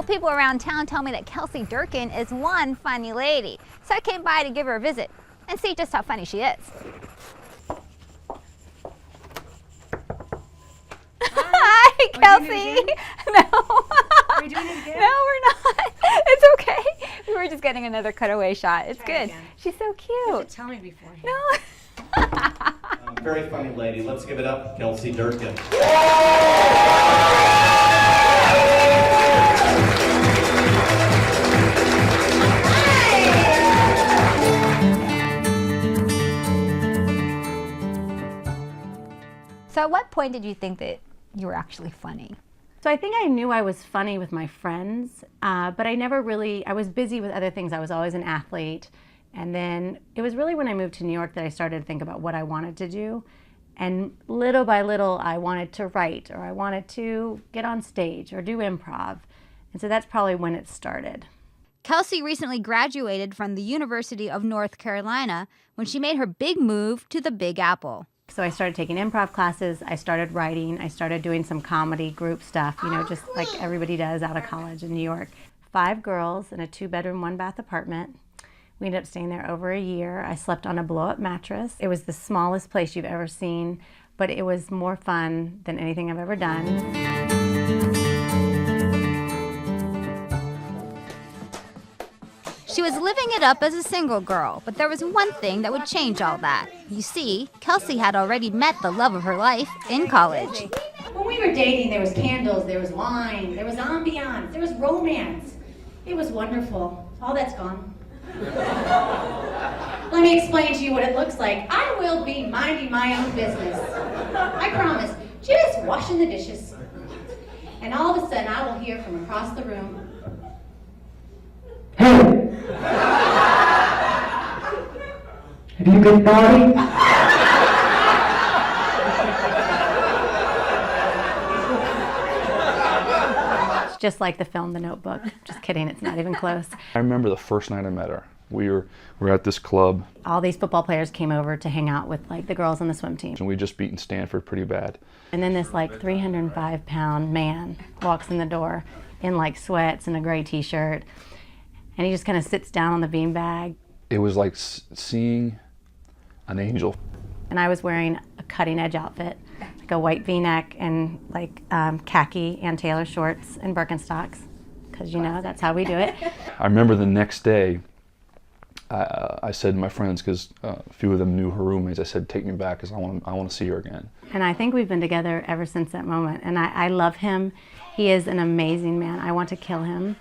Well, people around town tell me that Kelsey Durkin is one funny lady. So I came by to give her a visit and see just how funny she is. Hi, Kelsey. No. Are we doing it again? No, we're not. It's okay. We were just getting another cutaway shot. It's good. Again. She's so You cute. have to tell me beforehand. No. Very funny lady. Let's give it up, Kelsey Durkin. So at what point did you think that you were actually funny? So I think I knew I was funny with my friends, but I never really, I was busy with other things. I was always an athlete. And then it was really when I moved to New York that I started to think about what I wanted to do. And little by little, I wanted to write, or I wanted to get on stage or do improv. And so that's probably when it started. Kelsey recently graduated from the University of North Carolina when she made her big move to the Big Apple. So I started taking improv classes, I started writing, I started doing some comedy group stuff, you know, just like everybody does out of college in New York. 5 girls in a 2-bedroom, 1-bath apartment. We ended up staying there over a year. I slept on a blow-up mattress. It was the smallest place you've ever seen, but it was more fun than anything I've ever done. She was living it up as a single girl, but there was one thing that would change all that. You see, Kelsey had already met the love of her life in college. When we were dating, there was candles, there was wine, there was ambiance, there was romance. It was wonderful. All that's gone. Let me explain to you what it looks like. I will be minding my own business. I promise. Just washing the dishes. And all of a sudden, I will hear from across the room, "Hey! Have you been naughty?" It's just like the film The Notebook. Just kidding, it's not even close. I remember the first night I met her. We were at this club. All these football players came over to hang out with like the girls on the swim team. And we just beaten Stanford pretty bad. And then this like 305-pound man walks in the door in like sweats and a gray t-shirt. And he just kind of sits down on the beanbag. It was like seeing an angel. And I was wearing a cutting-edge outfit, like a white V-neck and like khaki and Taylor shorts and Birkenstocks, because you know that's how we do it. I remember the next day, I said to my friends, because a few of them knew her roommates, I said, "Take me back, because I want to see her again." And I think we've been together ever since that moment. And I love him. He is an amazing man. I want to kill him.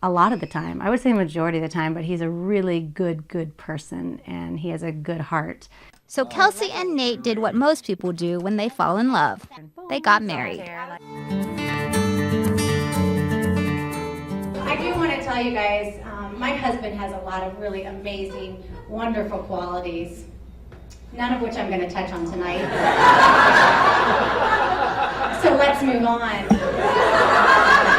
A lot of the time. I would say majority of the time, but he's a really good person, and he has a good heart. So Kelsey and Nate did what most people do when they fall in love. They got married. I do want to tell you guys, my husband has a lot of really amazing, wonderful qualities, none of which I'm going to touch on tonight. So let's move on.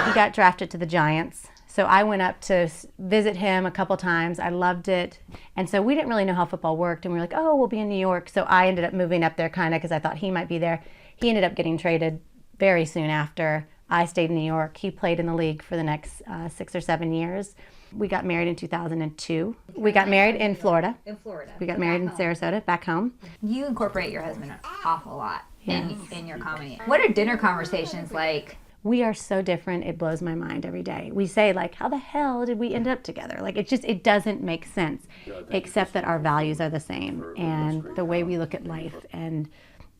He got drafted to the Giants. So I went up to visit him a couple times. I loved it. And so we didn't really know how football worked. And we were like, oh, we'll be in New York. So I ended up moving up there kind of because I thought he might be there. He ended up getting traded very soon after. I stayed in New York. He played in the league for the next 6 or 7 years. We got married in 2002. We got married in Florida. In Florida. We got married in Sarasota, back home. You incorporate your husband an awful lot in your comedy. What are dinner conversations like? We are so different, it blows my mind every day. We say like, how the hell did we end up together? Like it doesn't make sense, except that our values are the same, and the way we look at life and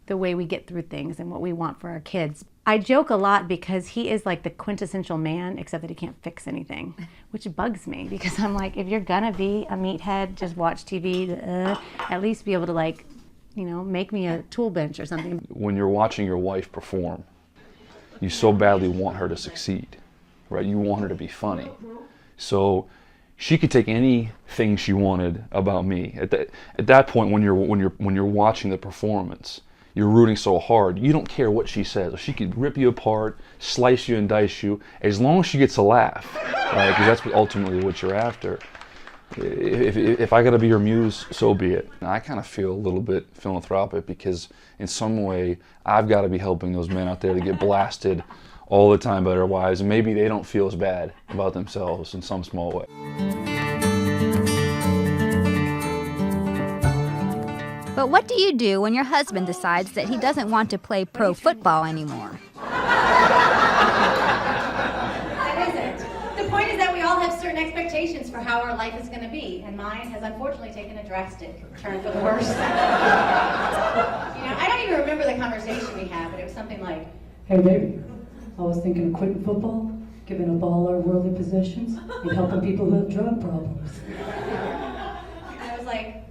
the way we get through things and what we want for our kids. I joke a lot because he is like the quintessential man, except that he can't fix anything, which bugs me because I'm like, if you're gonna be a meathead, just watch TV, at least be able to like, you know, make me a tool bench or something. When you're watching your wife perform, you so badly want her to succeed, right? You want her to be funny. So she could take anything she wanted about me. At that point, when you're watching the performance, you're rooting so hard. You don't care what she says. She could rip you apart, slice you and dice you, as long as she gets a laugh, right? Because that's ultimately what you're after. If I got to be your muse, so be it. I kind of feel a little bit philanthropic because in some way I've got to be helping those men out there to get blasted all the time about our wives, and maybe they don't feel as bad about themselves in some small way. But what do you do when your husband decides that he doesn't want to play pro football anymore? That isn't. The point is that we all have certain expectations for how our life is going to be, and mine has unfortunately taken a drastic turn for the worse. I don't even remember the conversation we had, but it was something like, Hey baby, I was thinking of quitting football, giving up all our worldly possessions, and helping people who have drug problems. and I was like,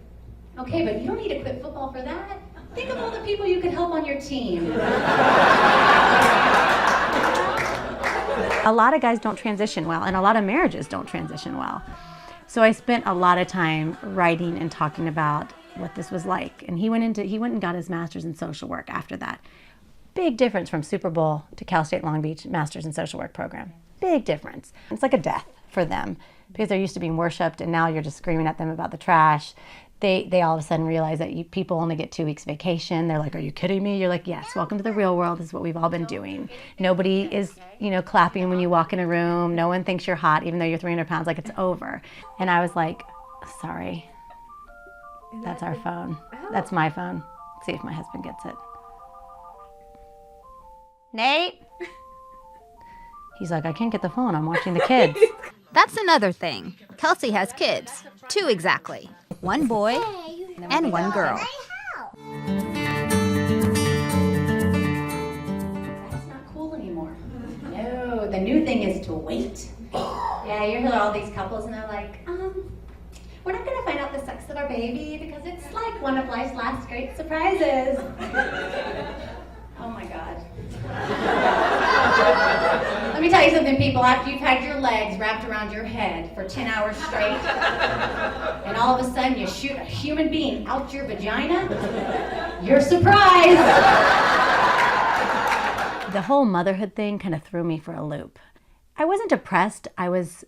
okay, but you don't need to quit football for that. Think of all the people you could help on your team. A lot of guys don't transition well, and a lot of marriages don't transition well. So I spent a lot of time writing and talking about what this was like. And he went and got his master's in social work after that. Big difference from Super Bowl to Cal State Long Beach master's in social work program. Big difference. It's like a death for them because they're used to being worshipped, and now you're just screaming at them about the trash. They all of a sudden realize that people only get 2 weeks vacation. They're like, are you kidding me? You're like, yes, welcome to the real world. This is what we've all been doing. Nobody is, clapping when you walk in a room. No one thinks you're hot, even though you're 300 pounds, like it's over. And I was like, sorry, that's our phone. That's my phone. See if my husband gets it. Nate? He's like, I can't get the phone. I'm watching the kids. That's another thing. Kelsey has kids. 2 exactly. 1 boy and 1 girl. That's not cool anymore. No, the new thing is to wait. Yeah, you hear all these couples and they're like, we're not going to find out the sex of our baby because it's like one of life's last great surprises. Oh my God. Let me tell you something, people. After you've had your legs wrapped around your head for 10 hours straight, and all of a sudden you shoot a human being out your vagina, you're surprised. The whole motherhood thing kind of threw me for a loop. I wasn't depressed. I was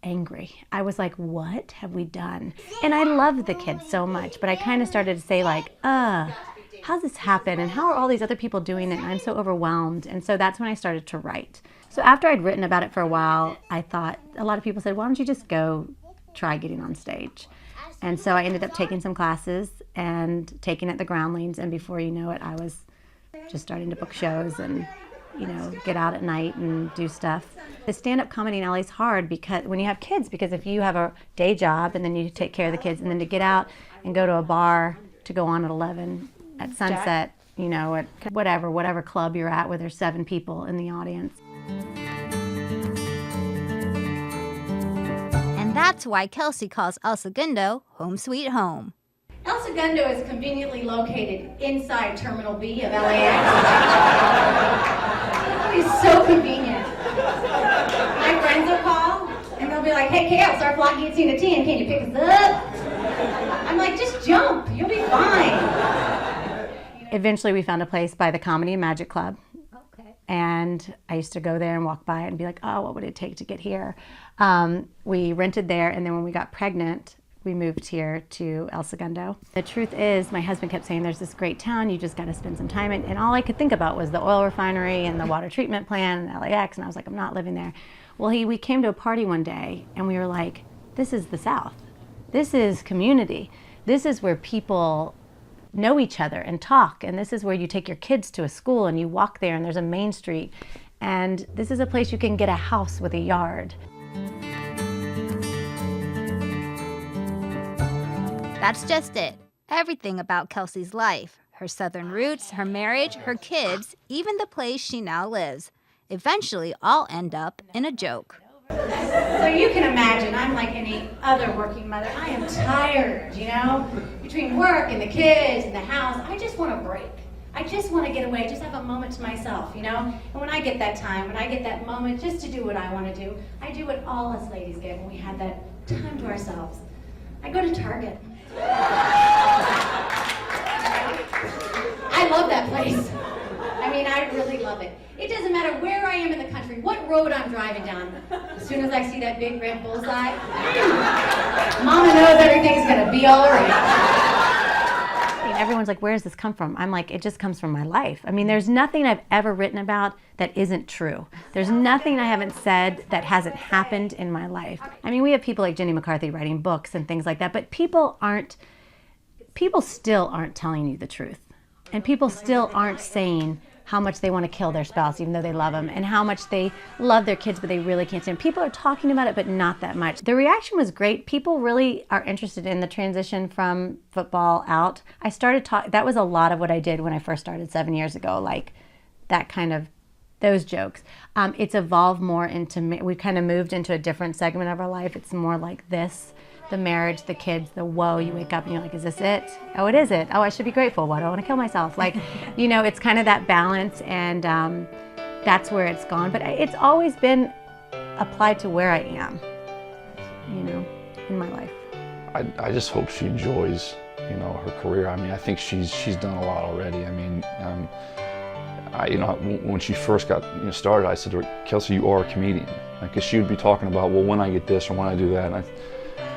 angry. I was like, what have we done? And I loved the kids so much, but I kind of started to say like, how's this happen? And how are all these other people doing it? And I'm so overwhelmed. And so that's when I started to write. So after I'd written about it for a while, I thought, a lot of people said, why don't you just go try getting on stage? And so I ended up taking some classes and taking at the Groundlings. And before you know it, I was just starting to book shows and, get out at night and do stuff. The stand-up comedy in LA is hard because when you have kids, because if you have a day job and then you take care of the kids and then to get out and go to a bar to go on at 11 at sunset, at whatever club you're at where there's 7 people in the audience. And that's why Kelsey calls El Segundo home sweet home. El Segundo is conveniently located inside Terminal B of LAX. It's so convenient. My friends will call and they'll be like, hey, Kels, our flight gets in at 10. Can you pick us up? I'm like, just jump. You'll be fine. Eventually we found a place by the Comedy and Magic Club. Okay. And I used to go there and walk by it and be like, oh, what would it take to get here? We rented there, and then when we got pregnant, we moved here to El Segundo. The truth is, my husband kept saying, there's this great town, you just got to spend some time in. And all I could think about was the oil refinery and the water treatment plant and LAX, and I was like, I'm not living there. Well, we came to a party one day, and we were like, this is the South. This is community. This is where people know each other and talk, and this is where you take your kids to a school and you walk there and there's a main street, and this is a place you can get a house with a yard. That's just it. Everything about Kelsey's life, her Southern roots, her marriage, her kids, even the place she now lives, eventually all end up in a joke. So you can imagine, I'm like any other working mother. I am tired, Between work and the kids and the house, I just want a break. I just want to get away, just have a moment to myself, And when I get that time, when I get that moment just to do what I want to do, I do what all us ladies get when we have that time to ourselves. I go to Target. I love that place. I really love it. It doesn't matter where I am in the country, what road I'm driving down. As soon as I see that big red bullseye, Mama knows everything's gonna be all right. And everyone's like, where does this come from? I'm like, it just comes from my life. I mean, there's nothing I've ever written about that isn't true. There's nothing I haven't said that hasn't happened in my life. I mean, we have people like Jenny McCarthy writing books and things like that, but people still aren't telling you the truth. And people still aren't saying how much they want to kill their spouse even though they love them, and how much they love their kids but they really can't stand them. People are talking about it, but not that much. The reaction was great. People really are interested in the transition from football out. I started talking, that was a lot of what I did when I first started 7 years ago, like that kind of, those jokes. It's evolved more into, we've kind of moved into a different segment of our life. It's more like this. The marriage, the kids, the whoa, you wake up and you're like, is this it? Oh, it is it. Oh, I should be grateful. Why do I want to kill myself? Like, you know, it's kind of that balance, and that's where it's gone. But it's always been applied to where I am, you know, in my life. I just hope she enjoys, you know, her career. I mean, I think she's done a lot already. I mean, you know, when she first got started, I said to her, Kelsey, you are a comedian. Because she would be talking about, well, when I get this or when I do that. And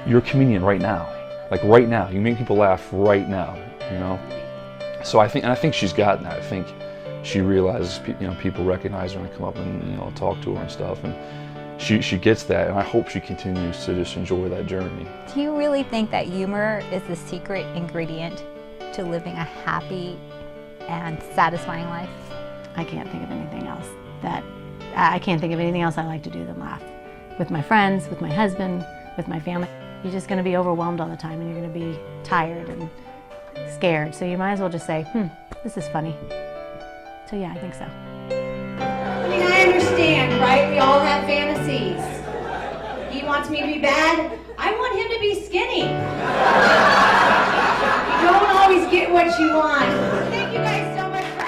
you're a comedian right now, like right now. You make people laugh right now, you know. So I think she's gotten that. I think she realizes, you know, people recognize her and come up and, you know, talk to her and stuff, and she gets that. And I hope she continues to just enjoy that journey. Do you really think that humor is the secret ingredient to living a happy and satisfying life? I can't think of anything else I can't think of anything else I like to do than laugh with my friends, with my husband, with my family. You're just going to be overwhelmed all the time, and you're going to be tired and scared. So you might as well just say, this is funny. So yeah, I think so. I mean, I understand, right? We all have fantasies. He wants me to be bad. I want him to be skinny. You don't always get what you want. Thank you guys so much for